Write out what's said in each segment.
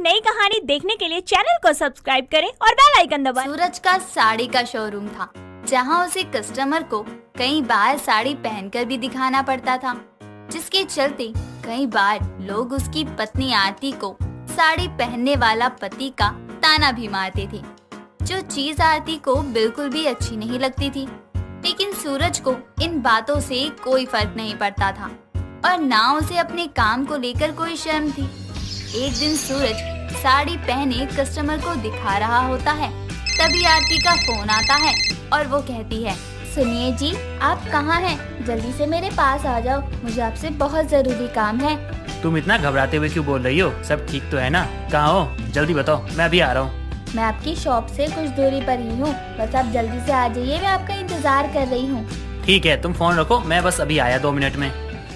नई कहानी देखने के लिए चैनल को सब्सक्राइब करें और बेल आइकन दबाएं। सूरज का साड़ी का शोरूम था, जहां उसे कस्टमर को कई बार साड़ी पहनकर भी दिखाना पड़ता था, जिसके चलते कई बार लोग उसकी पत्नी आरती को साड़ी पहनने वाला पति का ताना भी मारते थे, जो चीज आरती को बिल्कुल भी अच्छी नहीं लगती थी। लेकिन सूरज को इन बातों से कोई फर्क नहीं पड़ता था और ना उसे अपने काम को लेकर कोई शर्म थी। एक दिन सूरज साड़ी पहने कस्टमर को दिखा रहा होता है, तभी आरती का फोन आता है और वो कहती है, सुनिए जी, आप कहाँ हैं? जल्दी से मेरे पास आ जाओ, मुझे आपसे बहुत जरूरी काम है। तुम इतना घबराते हुए क्यों बोल रही हो? सब ठीक तो है ना? कहाँ हो? जल्दी बताओ, मैं अभी आ रहा हूँ। मैं आपकी शॉप से कुछ दूरी पर ही हूँ, बस आप जल्दी से आ जाइए, मैं आपका इंतजार कर रही हूँ। ठीक है, तुम फोन रखो, मैं बस अभी आया 2 मिनट में।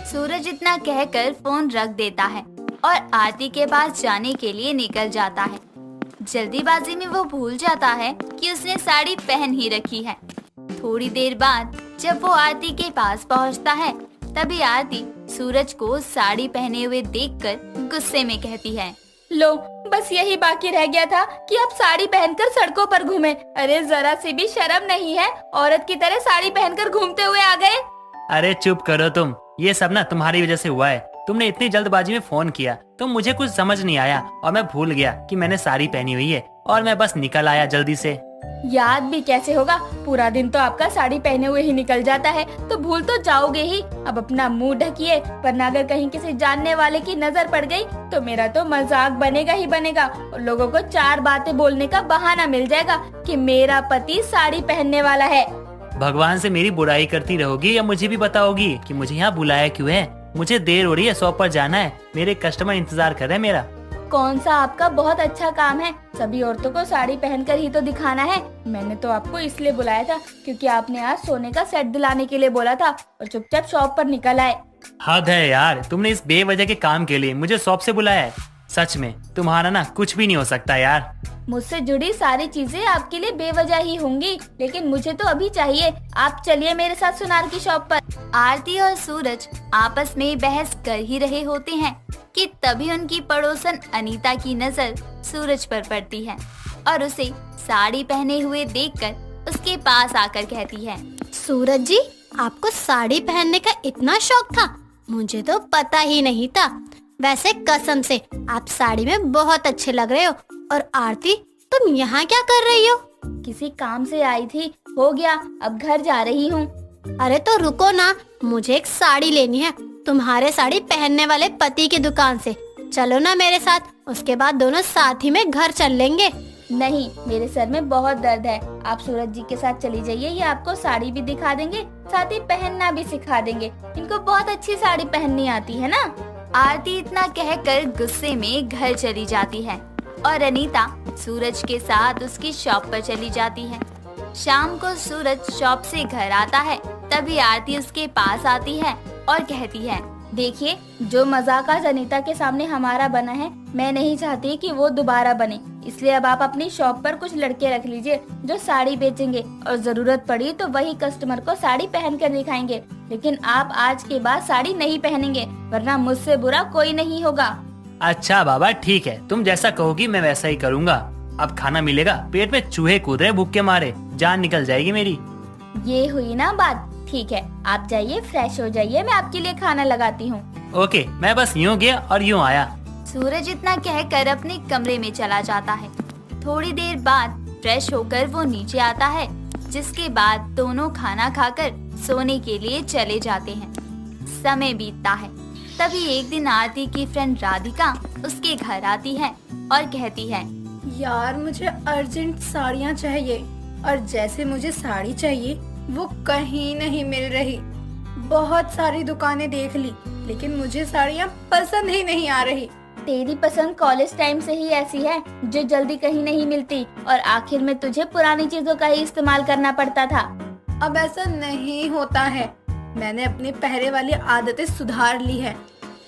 सूरज इतना कहकर फोन रख देता है और आरती के पास जाने के लिए निकल जाता है। जल्दीबाजी में वो भूल जाता है कि उसने साड़ी पहन ही रखी है। थोड़ी देर बाद जब वो आरती के पास पहुंचता है, तभी आरती सूरज को साड़ी पहने हुए देखकर गुस्से में कहती है, लो, बस यही बाकी रह गया था कि आप साड़ी पहनकर सड़कों पर घूमे। अरे जरा सी भी शर्म नहीं है, औरत की तरह साड़ी पहनकर घूमते हुए आ गए। अरे चुप करो तुम, ये सब ना तुम्हारी वजह से हुआ है। तुमने इतनी जल्दबाजी में फोन किया तो मुझे कुछ समझ नहीं आया और मैं भूल गया कि मैंने साड़ी पहनी हुई है और मैं बस निकल आया जल्दी से। याद भी कैसे होगा, पूरा दिन तो आपका साड़ी पहने हुए ही निकल जाता है, तो भूल तो जाओगे ही। अब अपना मुंह ढकिए, वरना अगर कहीं किसी जानने वाले की नजर पड़ गई तो मेरा तो मजाक बनेगा ही बनेगा और लोगों को 4 बातें बोलने का बहाना मिल जाएगा कि मेरा पति साड़ी पहनने वाला है। भगवान से मेरी बुराई करती रहोगी या मुझे भी बताओगी कि मुझे यहाँ बुलाया क्यों है? मुझे देर हो रही है, शॉप पर जाना है, मेरे कस्टमर इंतजार कर रहे हैं मेरा। कौन सा आपका बहुत अच्छा काम है? सभी औरतों को साड़ी पहनकर ही तो दिखाना है। मैंने तो आपको इसलिए बुलाया था क्योंकि आपने आज सोने का सेट दिलाने के लिए बोला था और चुपचाप शॉप पर निकल आए। हद है यार, तुमने इस बेवजह के काम के लिए मुझे शॉप से बुलाया है। सच में तुम्हारा ना कुछ भी नहीं हो सकता यार। मुझसे जुड़ी सारी चीजें आपके लिए बेवजह ही होंगी, लेकिन मुझे तो अभी चाहिए। आप चलिए मेरे साथ सुनार की शॉप पर। आरती और सूरज आपस में बहस कर ही रहे होते हैं कि तभी उनकी पड़ोसन अनीता की नजर सूरज पर पड़ती है और उसे साड़ी पहने हुए देखकर उसके पास आकर कहती है, सूरज जी, आपको साड़ी पहनने का इतना शौक था? मुझे तो पता ही नहीं था। वैसे कसम से आप साड़ी में बहुत अच्छे लग रहे हो। और आरती, तुम यहाँ क्या कर रही हो? किसी काम से आई थी, हो गया, अब घर जा रही हूँ। अरे तो रुको ना, मुझे एक साड़ी लेनी है तुम्हारे साड़ी पहनने वाले पति की दुकान से। चलो ना मेरे साथ, उसके बाद दोनों साथ ही में घर चल लेंगे। नहीं, मेरे सर में बहुत दर्द है। आप सूरज जी के साथ चली जाइए, ये आपको साड़ी भी दिखा देंगे, साथ ही पहनना भी सिखा देंगे। इनको बहुत अच्छी साड़ी पहननी आती है ना। आरती इतना कहकर गुस्से में घर चली जाती है और अनीता सूरज के साथ उसकी शॉप पर चली जाती है। शाम को सूरज शॉप से घर आता है, तभी आरती उसके पास आती है और कहती है, देखिए, जो मजाक आज अनीता के सामने हमारा बना है, मैं नहीं चाहती कि वो दोबारा बने। इसलिए अब आप अपनी शॉप पर कुछ लड़के रख लीजिए जो साड़ी बेचेंगे और जरूरत पड़ी तो वही कस्टमर को साड़ी पहन कर दिखाएंगे। लेकिन आप आज के बाद साड़ी नहीं पहनेंगे, वरना मुझसे बुरा कोई नहीं होगा। अच्छा बाबा, ठीक है, तुम जैसा कहोगी मैं वैसा ही करूँगा। अब खाना मिलेगा, पेट में चूहे कूद रहे भूख के मारे, जान निकल जाएगी मेरी। ये हुई ना बात। ठीक है, आप जाइए, फ्रेश हो जाइए, मैं आपके लिए खाना लगाती हूँ। ओके, मैं बस यूँ गया और यूँ आया। सूरज इतना कहकर अपने कमरे में चला जाता है। थोड़ी देर बाद फ्रेश होकर वो नीचे आता है, जिसके बाद दोनों खाना खाकर सोने के लिए चले जाते हैं। समय बीतता है, तभी एक दिन आरती की फ्रेंड राधिका उसके घर आती है और कहती है, यार मुझे अर्जेंट साड़ियाँ चाहिए, और जैसे मुझे साड़ी चाहिए वो कहीं नहीं मिल रही। बहुत सारी दुकानें देख ली, लेकिन मुझे साड़ियाँ पसंद ही नहीं आ रही। तेरी पसंद कॉलेज टाइम से ही ऐसी है जो जल्दी कहीं नहीं मिलती और आखिर में तुझे पुरानी चीजों का ही इस्तेमाल करना पड़ता था। अब ऐसा नहीं होता है, मैंने अपनी पहले वाली आदतें सुधार ली है।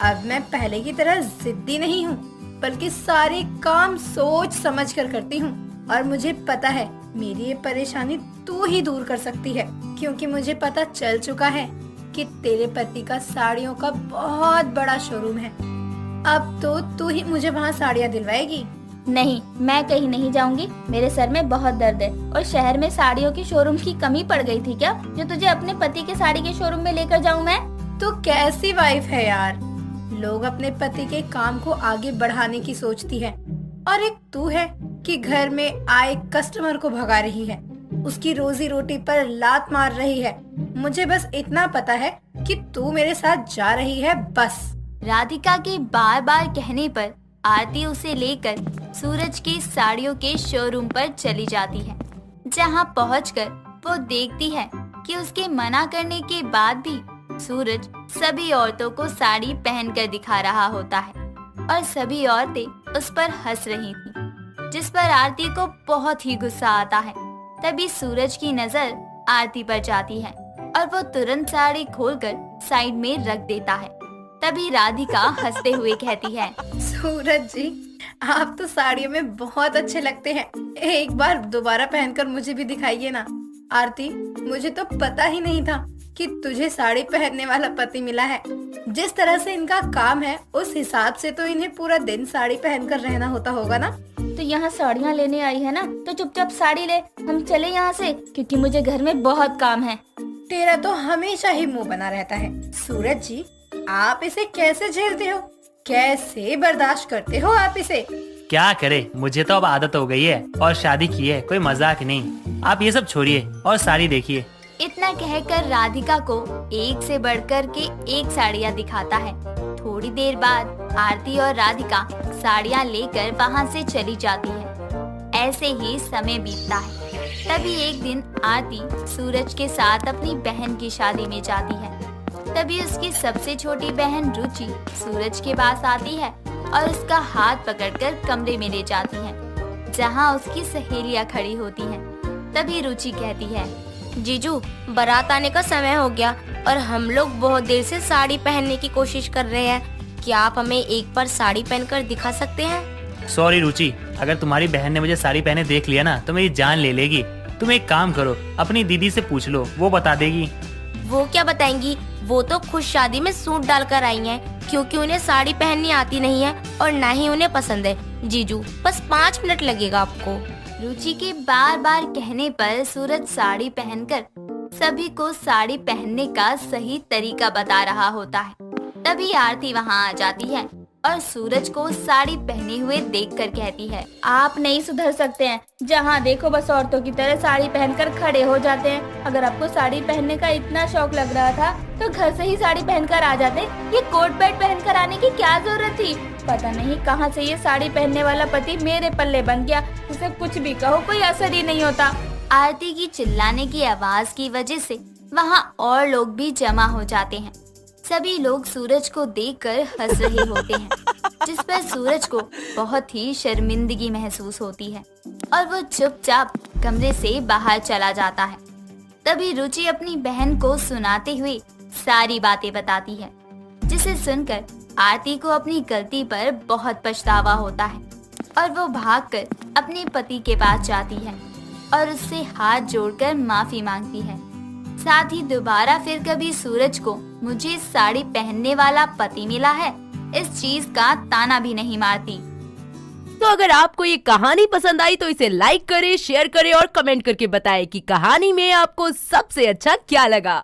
अब मैं पहले की तरह जिद्दी नहीं हूँ, बल्कि सारे काम सोच समझ कर करती हूँ। और मुझे पता है मेरी ये परेशानी तू ही दूर कर सकती है, क्योंकि मुझे पता चल चुका है कि तेरे पति का साड़ियों का बहुत बड़ा शोरूम है। अब तो तू ही मुझे वहाँ साड़ियाँ दिलवाएगी। नहीं, मैं कहीं नहीं जाऊंगी। मेरे सर में बहुत दर्द है। और शहर में साड़ियों की शोरूम की कमी पड़ गई थी क्या, जो तुझे अपने पति के साड़ी के शोरूम में लेकर जाऊं मैं? तू कैसी वाइफ है यार। लोग अपने पति के काम को आगे बढ़ाने की सोचती है, और एक तू है कि घर में आए कस्टमर को भगा रही है, उसकी रोजी रोटी पर लात मार रही है। मुझे बस इतना पता है कि तू मेरे साथ जा रही है, बस। राधिका के बार बार कहने पर आरती उसे लेकर सूरज की साड़ियों के शोरूम पर चली जाती है, जहां पहुंचकर वो देखती है कि उसके मना करने के बाद भी सूरज सभी औरतों को साड़ी पहनकर दिखा रहा होता है और सभी औरतें उस पर हंस रही थी, जिस पर आरती को बहुत ही गुस्सा आता है। तभी सूरज की नजर आरती पर जाती है और वो तुरंत साड़ी खोलकर साइड में रख देता है। तभी राधिका हंसते हुए कहती है, सूरज जी, आप तो साड़ियों में बहुत अच्छे लगते हैं। एक बार दोबारा पहनकर मुझे भी दिखाइए ना। आरती, मुझे तो पता ही नहीं था कि तुझे साड़ी पहनने वाला पति मिला है। जिस तरह से इनका काम है, उस हिसाब से तो इन्हें पूरा दिन साड़ी पहनकर रहना होता होगा ना। तो यहाँ साड़ियाँ लेने आई है ना, तो चुपचाप साड़ी ले, हम चले यहाँ से, क्योंकि मुझे घर में बहुत काम है। तेरा तो हमेशा ही मुंह बना रहता है। सूरज जी, आप इसे कैसे झेलते हो? कैसे बर्दाश्त करते हो आप इसे? क्या करे, मुझे तो अब आदत हो गई है और शादी की है, कोई मजाक नहीं। आप ये सब छोड़िए और साड़ी देखिए। इतना कहकर राधिका को एक से बढ़कर के एक साड़ियाँ दिखाता है। थोड़ी देर बाद आरती और राधिका साड़ियाँ लेकर वहाँ से चली जाती है। ऐसे ही समय बीतता है। तभी एक दिन आरती सूरज के साथ अपनी बहन की शादी में जाती है। तभी उसकी सबसे छोटी बहन रुचि सूरज के पास आती है और उसका हाथ पकड़कर कमरे में ले जाती है, जहाँ उसकी सहेलियाँ खड़ी होती हैं। तभी रुचि कहती है, जीजू, बारात आने का समय हो गया और हम लोग बहुत देर से साड़ी पहनने की कोशिश कर रहे हैं। क्या आप हमें एक बार साड़ी पहनकर दिखा सकते हैं? सॉरी रुचि, अगर तुम्हारी बहन ने मुझे साड़ी पहने देख लिया ना तो मेरी जान ले लेगी। तुम एक काम करो, अपनी दीदी से पूछ लो, वो बता देगी। वो क्या बताएंगी? वो तो खुद शादी में सूट डालकर आई हैं, क्योंकि उन्हें साड़ी पहननी आती नहीं है और ना ही उन्हें पसंद है। जीजू, बस 5 मिनट लगेगा आपको। रुचि के बार बार कहने पर सूरज साड़ी पहनकर सभी को साड़ी पहनने का सही तरीका बता रहा होता है। तभी आरती वहाँ आ जाती है और सूरज को साड़ी पहने हुए देखकर कहती है, आप नहीं सुधर सकते हैं। जहाँ देखो बस औरतों की तरह साड़ी पहनकर खड़े हो जाते हैं। अगर आपको साड़ी पहनने का इतना शौक लग रहा था तो घर से ही साड़ी पहनकर आ जाते। ये कोट पैंट पहनकर आने की क्या जरूरत थी? पता नहीं कहाँ से ये साड़ी पहनने वाला पति मेरे पल्ले बन गया। उसे कुछ भी कहो कोई असर ही नहीं होता। आरती की चिल्लाने की आवाज की वजह से वहाँ और लोग भी जमा हो जाते हैं। सभी लोग सूरज को देखकर हंस रहे होते हैं, जिस पर सूरज को बहुत ही शर्मिंदगी महसूस होती है और वो चुपचाप कमरे से बाहर चला जाता है। तभी रुचि अपनी बहन को सुनाते हुए सारी बातें बताती है, जिसे सुनकर आरती को अपनी गलती पर बहुत पछतावा होता है और वो भागकर अपने पति के पास जाती है और उससे हाथ जोड़कर माफी मांगती है। साथ ही दोबारा फिर कभी सूरज को मुझे साड़ी पहनने वाला पति मिला है इस चीज का ताना भी नहीं मारती। तो अगर आपको ये कहानी पसंद आई तो इसे लाइक करें, शेयर करें और कमेंट करके बताएं कि कहानी में आपको सबसे अच्छा क्या लगा।